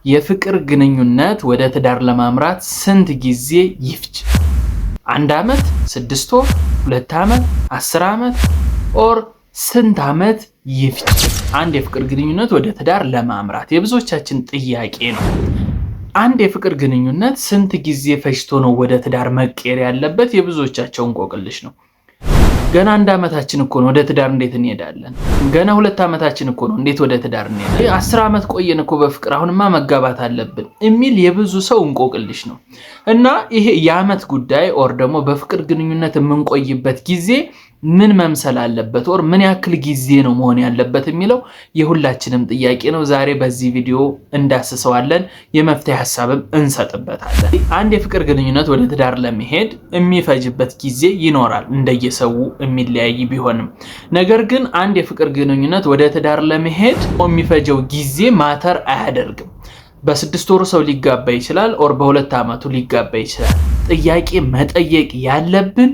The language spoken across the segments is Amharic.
የፍቅር ግንኙነት ወደ ትዳር ለማምራት ስንት ጊዜ ይፍጅ? 1 ዓመት፣ 6 ወር፣ 2 ዓመት፣ 10 ዓመት ኦር ስንት ዓመት ይፍጅ? አንድ የፍቅር ግንኙነት ወደ ትዳር ለማምራት የብዙዎቻችን ጥያቄ ነው። አንድ የፍቅር ግንኙነት ስንት ጊዜ ፈጅቶ ነው ወደ ትዳር መቀየር ያለበት? የብዙዎቻቸው እንቆቅልሽ ነው። ገና 1 ዓመታችን እኮ ነው ወደ ትዳር እንዴት እንሄዳለን? ገና 2 ዓመታችን እኮ ነው እንዴት ወደ ትዳር እንሄዳለን? 10 ዓመት ቆየን እኮ በፍቅር አሁንማ መጋባት አለብን የሚል የብዙ ሰው እንቆቅልሽ ነው። እና ይሄ የዓመት ጉዳይ ኦር ደግሞ በፍቅር ግንኙነት የምንቆይበት ጊዜ ምን መምሰል አለበት ኦር ምን ያክል ጊዜ ነው መሆን ያለበት የሚለው የሁላችንም ጥያቄ ነው። ዛሬ በዚህ ቪዲዮ እንዳስሰዋለን፣ የመፍትሄ ሐሳብም እንሰጥበታለን። አንድ የፍቅር ግንኙነት ወደ ትዳር ለመሄድ የሚፈጅበት ጊዜ ይኖራል፣ እንደየሰው የሚለያይ ቢሆንም። ነገር ግን አንድ የፍቅር ግንኙነት ወደ ትዳር ለመሄድ የሚፈጀው ጊዜ ማተር አያደርግም። በ6 ወሩ ሰው ሊጋባ ይችላል ኦር በ2 ዓመቱ ሊጋባ ይችላል። ጥያቄ መጠየቅ ያለብን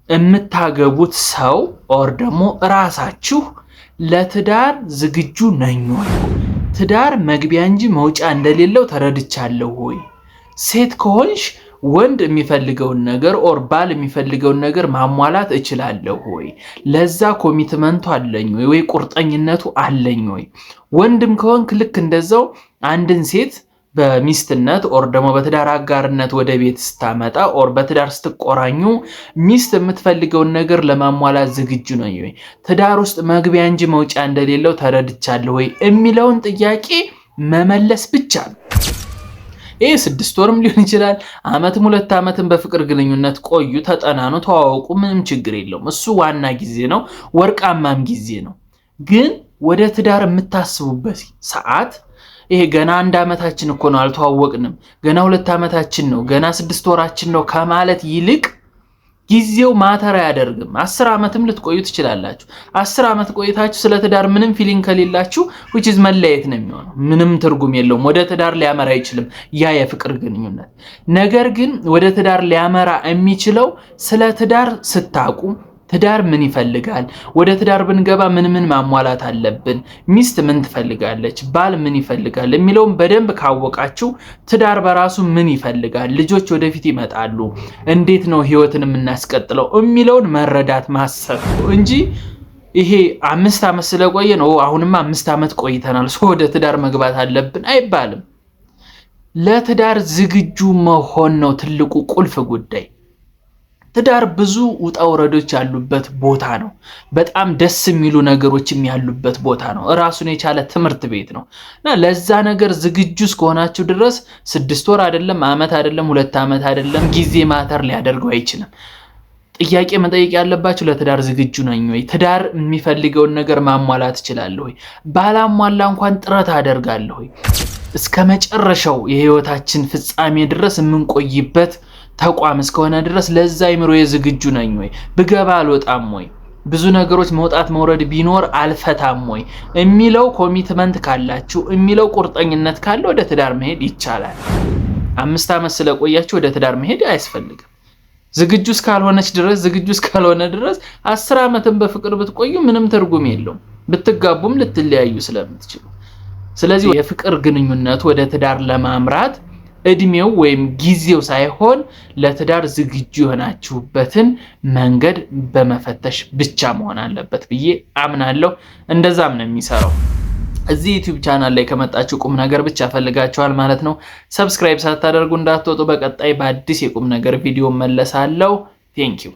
የምታገቡት ሰው ኦር ደግሞ ራሳችሁ ለትዳር ዝግጁ ነኝ ወይ? ትዳር መግቢያ እንጂ መውጫ እንደሌለው ተረድቻለሁ ወይ? ሴት ከሆንሽ ወንድ የሚፈልገውን ነገር ኦር ባል የሚፈልገውን ነገር ማሟላት እችላለሁ ወይ? ለዛ ኮሚትመንቱ አለኝ ወይ ቁርጠኝነቱ አለኝ ወይ? ወንድም ከሆንክ ልክ እንደዛው አንድን ሴት በሚስትነት ኦር ደግሞ በትዳር አጋርነት ወደ ቤት ስታመጣ ኦር በትዳር ስትቆራኙ ሚስት የምትፈልገውን ነገር ለማሟላት ዝግጁ ነው ወይ? ትዳር ውስጥ መግቢያ እንጂ መውጫ እንደሌለው ተረድቻለሁ ወይ የሚለውን ጥያቄ መመለስ ብቻ ነው። ይሄ 6 ወርም ሊሆን ይችላል፣ ዓመትም 2 ዓመትም በፍቅር ግንኙነት ቆዩ፣ ተጠናኑ፣ ተዋወቁ፣ ምንም ችግር የለውም። እሱ ዋና ጊዜ ነው፣ ወርቃማም ጊዜ ነው። ግን ወደ ትዳር የምታስቡበት ሰዓት ይሄ ገና 1 ዓመታችን እኮ ነው አልተዋወቅንም፣ ገና 2 ዓመታችን ነው፣ ገና 6 ወራችን ነው ከማለት ይልቅ ጊዜው ማተር አያደርግም። 10 ዓመትም ልትቆዩ ትችላላችሁ። 10 ዓመት ቆይታችሁ ስለ ትዳር ምንም ፊሊንግ ከሌላችሁ which is መለየት ነው የሚሆነው። ምንም ትርጉም የለውም። ወደ ትዳር ሊያመራ አይችልም ያ የፍቅር ግንኙነት። ነገር ግን ወደ ትዳር ሊያመራ የሚችለው ስለ ትዳር ስታቁ ትዳር ምን ይፈልጋል፣ ወደ ትዳር ብንገባ ምን ማሟላት አለብን፣ ሚስት ምን ትፈልጋለች፣ ባል ምን ይፈልጋል የሚለውን በደንብ ካወቃችሁ ትዳር በራሱ ምን ይፈልጋል፣ ልጆች ወደፊት ይመጣሉ፣ እንዴት ነው ህይወትን የምናስቀጥለው የሚለውን መረዳት ማሰብ እንጂ ይሄ 5 ዓመት ስለቆየ ነው አሁንማ 5 ዓመት ቆይተናል ወደ ትዳር መግባት አለብን አይባልም። ለትዳር ዝግጁ መሆን ነው ትልቁ ቁልፍ ጉዳይ። ትዳር ብዙ ውጣ ውረዶች ያሉበት ቦታ ነው። በጣም ደስ የሚሉ ነገሮችም ያሉበት ቦታ ነው። ራሱን የቻለ ትምህርት ቤት ነው እና ለዛ ነገር ዝግጁ እስከሆናችሁ ድረስ 6 ወር አይደለም፣ ዓመት አይደለም፣ 2 ዓመት አይደለም፣ ጊዜ ማተር ሊያደርገው አይችልም። ጥያቄ መጠየቅ ያለባችሁ ለትዳር ዝግጁ ነኝ ወይ? ትዳር የሚፈልገውን ነገር ማሟላት እችላለሁ ወይ? ባላሟላ እንኳን ጥረት አደርጋለሁ ወይ? እስከ መጨረሻው የህይወታችን ፍጻሜ ድረስ የምንቆይበት ተቋም እስከሆነ ድረስ ለዛ አይምሮ የዝግጁ ነኝ ወይ? ብገባ አልወጣም ወይ? ብዙ ነገሮች መውጣት መውረድ ቢኖር አልፈታም ወይ የሚለው ኮሚትመንት ካላችሁ የሚለው ቁርጠኝነት ካለ ወደ ትዳር መሄድ ይቻላል። 5 ዓመት ስለቆያችሁ ወደ ትዳር መሄድ አያስፈልግም። ዝግጁ እስካልሆነ ድረስ 10 ዓመትም በፍቅር ብትቆዩ ምንም ትርጉም የለውም፣ ብትጋቡም ልትለያዩ ስለምትችሉ። ስለዚህ የፍቅር ግንኙነት ወደ ትዳር ለማምራት እድሜው ወይም ጊዜው ሳይሆን ለትዳር ዝግጁ የሆናችሁበትን መንገድ በመፈተሽ ብቻ መሆን አለበት ብዬ አምናለሁ። እንደዛም ነው የሚሰራው። እዚህ ዩቲዩብ ቻናል ላይ ከመጣችሁ ቁም ነገር ብቻ ፈልጋችኋል ማለት ነው። ሰብስክራይብ ሳታደርጉ እንዳትወጡ። በቀጣይ በአዲስ የቁም ነገር ቪዲዮ መለሳለሁ። ቴንኪው